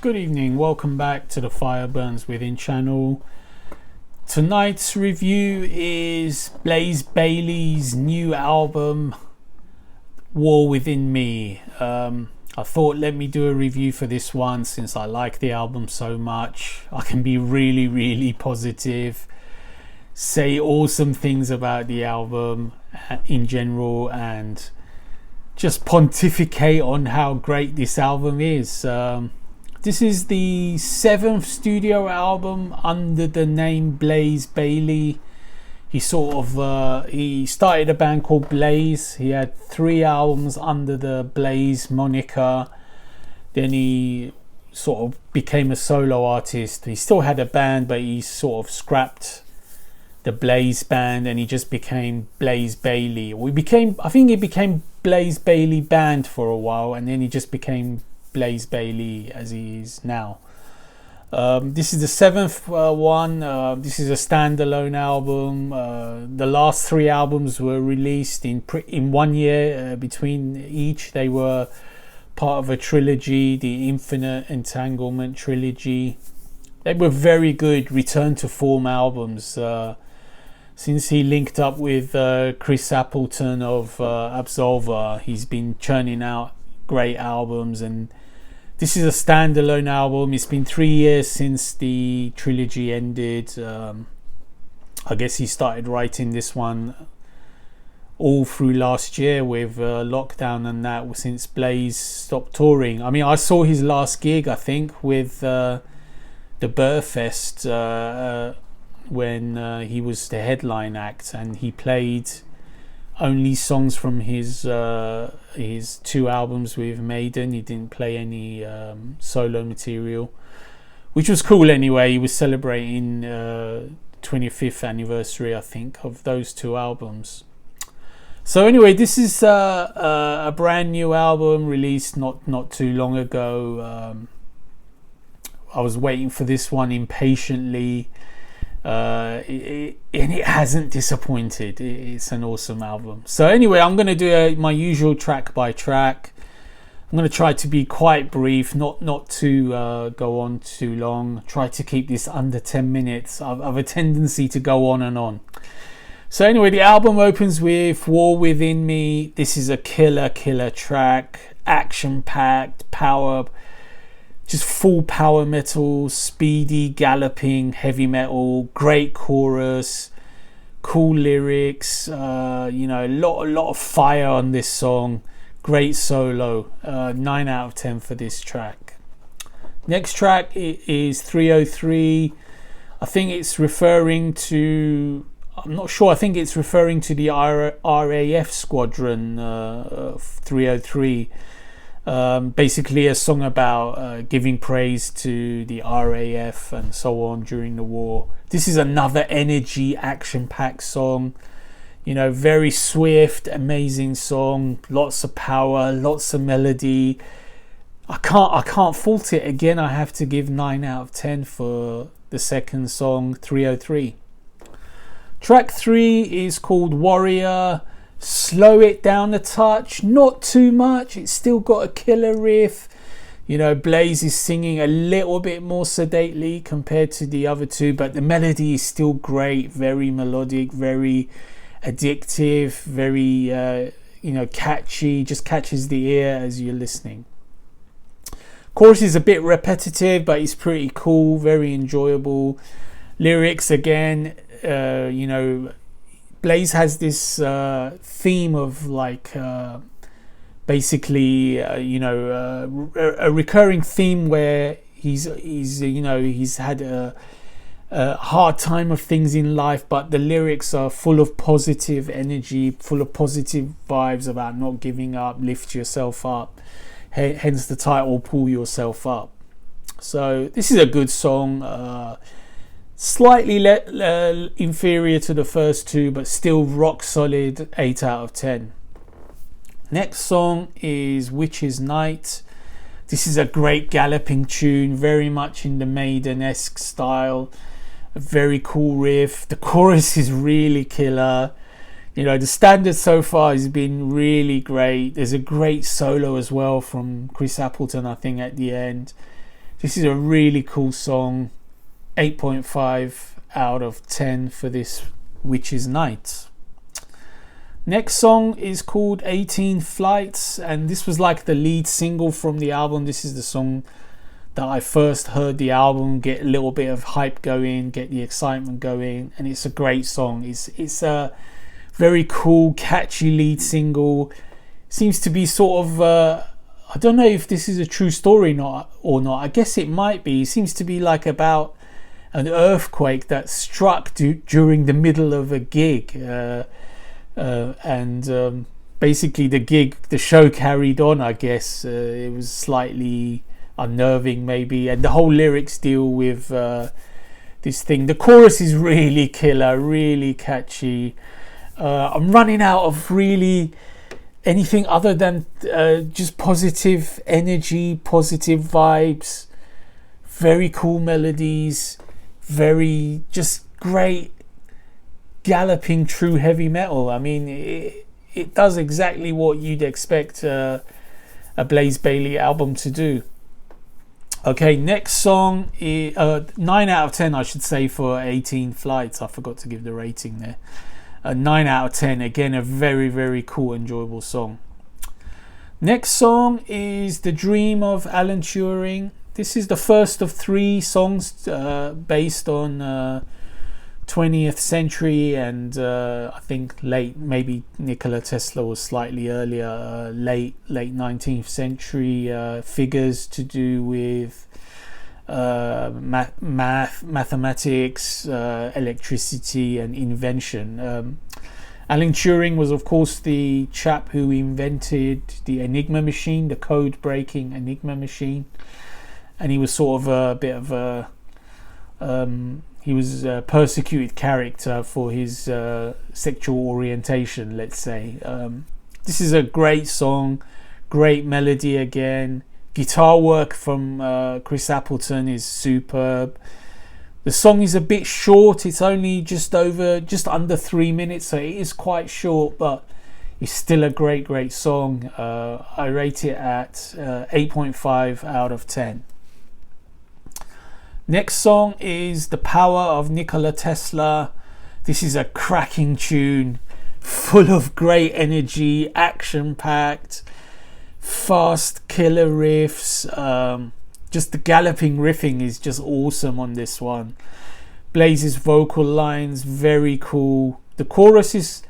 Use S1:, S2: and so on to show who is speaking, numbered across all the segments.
S1: Good evening, welcome back to the Fire Burns Within channel. Tonight's review is Blaze Bayley's new album, War Within Me. I thought let me do a review for this one since I like the album so much. I can be really positive, say awesome things about the album in general, and just pontificate on how great this album is. This is the 7th studio album under the name Blaze Bayley. He started a band called Blaze. He had 3 albums under the Blaze moniker. Then he sort of became a solo artist. He still had a band, but he sort of scrapped the Blaze band and he just became Blaze Bayley. I think he became Blaze Bayley Band for a while, and then he just became Blaze Bayley as he is now. This is the 7th one. This is a standalone album. The last 3 albums were released in 1 year between each. They were part of a trilogy, the Infinite Entanglement trilogy. They were very good return to form albums. Since he linked up with Chris Appleton of Absolver, he's been churning out great albums, and this is a standalone album. It's been 3 years since the trilogy ended. I guess he started writing this one all through last year with lockdown and that, since Blaze stopped touring. I mean, I saw his last gig, I think, with the Burfest when he was the headline act, and he played only songs from his 2 albums with Maiden. He didn't play any solo material, which was cool anyway. He was celebrating 25th anniversary, I think, of those 2 albums. So anyway, this is a brand new album released not too long ago. I was waiting for this one impatiently. And it hasn't disappointed. It's an awesome album. So anyway, I'm going to do my usual track by track. I'm going to try to be quite brief, not to go on too long. Try to keep this under 10 minutes. I've a tendency to go on and on. So anyway, the album opens with War Within Me. This is a killer track, action-packed, power, just full power metal, speedy, galloping, heavy metal, great chorus, cool lyrics, a lot of fire on this song, great solo, 9 out of 10 for this track. Next track is 303. I think it's referring to the RAF squadron 303. Basically a song about giving praise to the RAF and so on during the war. This is another energy, action-packed song. Very swift, amazing song. Lots of power, lots of melody. I can't fault it. Again, I have to give 9 out of 10 for the second song, 303. Track 3 is called Warrior. Slow it down a touch, not too much. It's still got a killer riff. Blaze is singing a little bit more sedately compared to the other 2, but the melody is still great, very melodic, very addictive, very catchy, just catches the ear as you're listening. Chorus is a bit repetitive, but it's pretty cool, very enjoyable. Lyrics again, Blaze has this theme of basically a recurring theme where he's had a hard time of things in life, but the lyrics are full of positive energy, full of positive vibes about not giving up, lift yourself up. Hence the title, Pull Yourself Up. So this is a good song. Slightly inferior to the first 2, but still rock solid, 8 out of 10. Next song is Witch's Night. This is a great galloping tune, very much in the Maiden-esque style. A very cool riff. The chorus is really killer. The standard so far has been really great. There's a great solo as well from Chris Appleton, I think, at the end. This is a really cool song. 8.5 out of 10 for this Witch's Night. Next song is called 18 Flights, and this was like the lead single from the album. This is the song that I first heard the album, get a little bit of hype going, get the excitement going, and it's a great song. It's a very cool, catchy lead single. Seems to be sort of I don't know if this is a true story or not. I guess it might be. It seems to be like about an earthquake that struck during the middle of a gig. And basically the show carried on, I guess. It was slightly unnerving maybe, and the whole lyrics deal with this thing. The chorus is really killer, really catchy. I'm running out of really anything other than just positive energy, positive vibes, very cool melodies, very just great galloping true heavy metal. I mean, it does exactly what you'd expect a Blaze Bayley album to do. Okay, next song is 9 out of 10, I should say, for 18 Flights. I forgot to give the rating there. 9 out of 10. Again, a very, very cool, enjoyable song. Next song is The Dream of Alan Turing. This is the first of 3 songs based on 20th century and I think late, maybe Nikola Tesla was slightly earlier, late 19th century figures to do with mathematics, electricity and invention. Alan Turing was of course the chap who invented the Enigma machine, the code breaking Enigma machine, and he was sort of a bit of a he was a persecuted character for his sexual orientation, let's say. This is a great song, great melody again. Guitar work from Chris Appleton is superb. The song is a bit short. It's only just under 3 minutes, so it is quite short, but it's still a great song. I rate it at 8.5 out of 10. Next song is The Power of Nikola Tesla. This is a cracking tune, full of great energy, action-packed, fast killer riffs. Just the galloping riffing is just awesome on this one. Blaze's vocal lines, very cool. The chorus is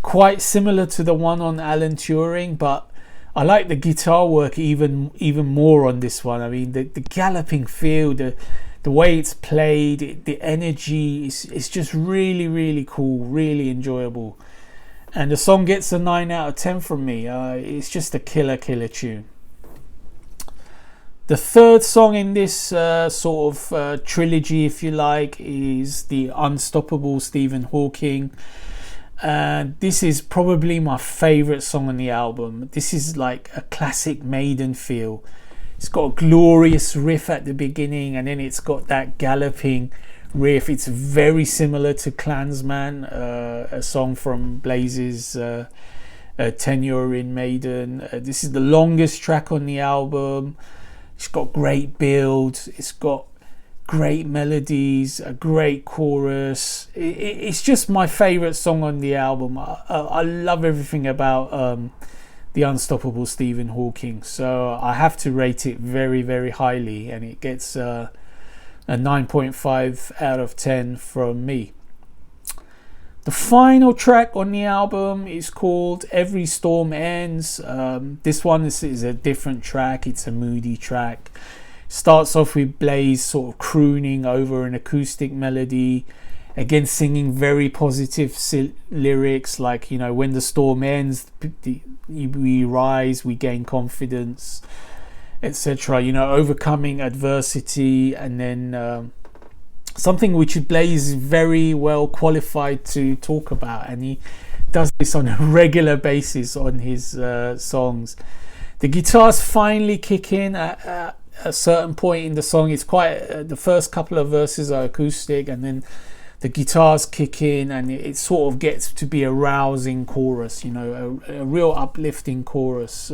S1: quite similar to the one on Alan Turing, but I like the guitar work even more on this one. I mean, the galloping feel, the way it's played, the energy is just really cool, really enjoyable. And the song gets a 9 out of 10 from me. It's just a killer tune. The third song in this sort of trilogy, if you like, is the Unstoppable Stephen Hawking. And this is probably my favourite song on the album. This is like a classic Maiden feel. It's got a glorious riff at the beginning, and then it's got that galloping riff. It's very similar to Klansman, a song from Blaze's tenure in Maiden. This is the longest track on the album. It's got great build. It's got great melodies, a great chorus. It's just my favourite song on the album. I love everything about the Unstoppable Stephen Hawking, so I have to rate it very highly, and it gets a 9.5 out of 10 from me. The final track on the album is called Every Storm Ends. This one is a different track. It's a moody track. Starts off with Blaze sort of crooning over an acoustic melody, again singing very positive lyrics like, you know, when the storm ends, we rise, we gain confidence, etc. You know, overcoming adversity. And then something which Blaze is very well qualified to talk about, and he does this on a regular basis on his songs. The guitars finally kick in at a certain point in the song. It's quite the first couple of verses are acoustic, and then the guitars kick in, and it sort of gets to be a rousing chorus, you know, a real uplifting chorus.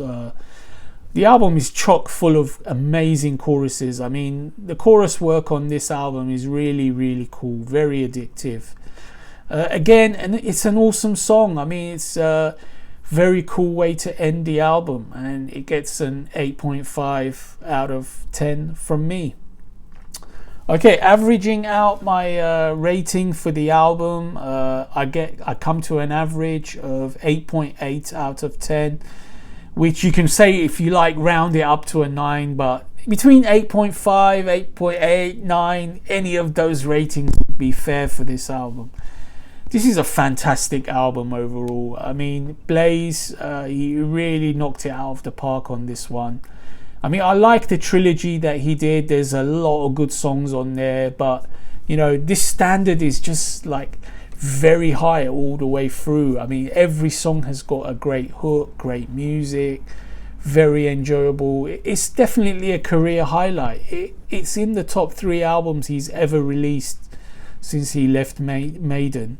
S1: The album is chock full of amazing choruses. I mean, the chorus work on this album is really, really cool, very addictive. Again, and it's an awesome song. I mean, it's a very cool way to end the album, and it gets an 8.5 out of 10 from me. Okay, averaging out my rating for the album, I come to an average of 8.8 out of 10, which you can say, if you like, round it up to a 9, but between 8.5, 8.8, 9, any of those ratings would be fair for this album. This is a fantastic album overall. I mean, Blaze, he really knocked it out of the park on this one. I mean, I like the trilogy that he did. There's a lot of good songs on there, but you know, this standard is just like very high all the way through. I mean, every song has got a great hook, great music, very enjoyable. It's definitely a career highlight. It's in the top 3 albums he's ever released since he left Maiden.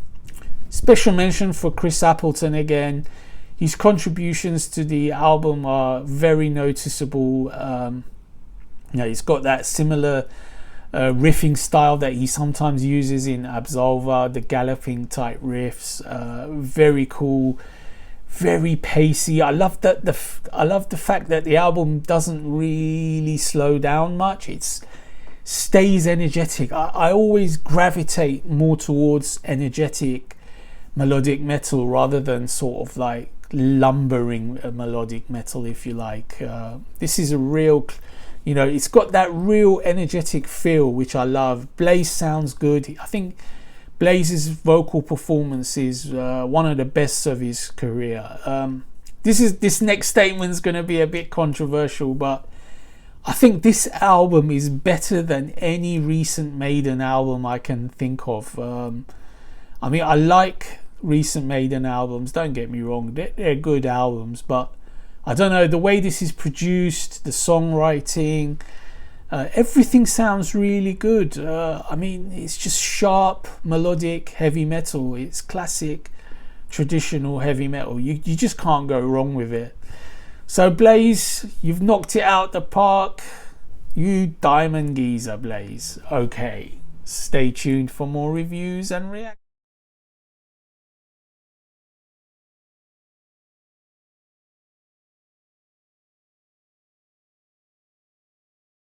S1: Special mention for Chris Appleton again. His contributions to the album are very noticeable. He's got that similar riffing style that he sometimes uses in Absolver, the galloping type riffs. Very cool, very pacey. I love the fact that the album doesn't really slow down much. It stays energetic. I always gravitate more towards energetic melodic metal rather than sort of like lumbering melodic metal, if you like. This is a real, you know, it's got that real energetic feel, which I love. Blaze sounds good. I think Blaze's vocal performance is one of the best of his career. This next statement is going to be a bit controversial, but I think this album is better than any recent Maiden album I can think of. I mean, I like recent Maiden albums, don't get me wrong, they're good albums, but I don't know, the way this is produced, the songwriting, everything sounds really good. I mean, it's just sharp, melodic, heavy metal. It's classic, traditional heavy metal. You just can't go wrong with it. So Blaze, you've knocked it out the park. You diamond geezer, Blaze. Okay, stay tuned for more reviews and reactions.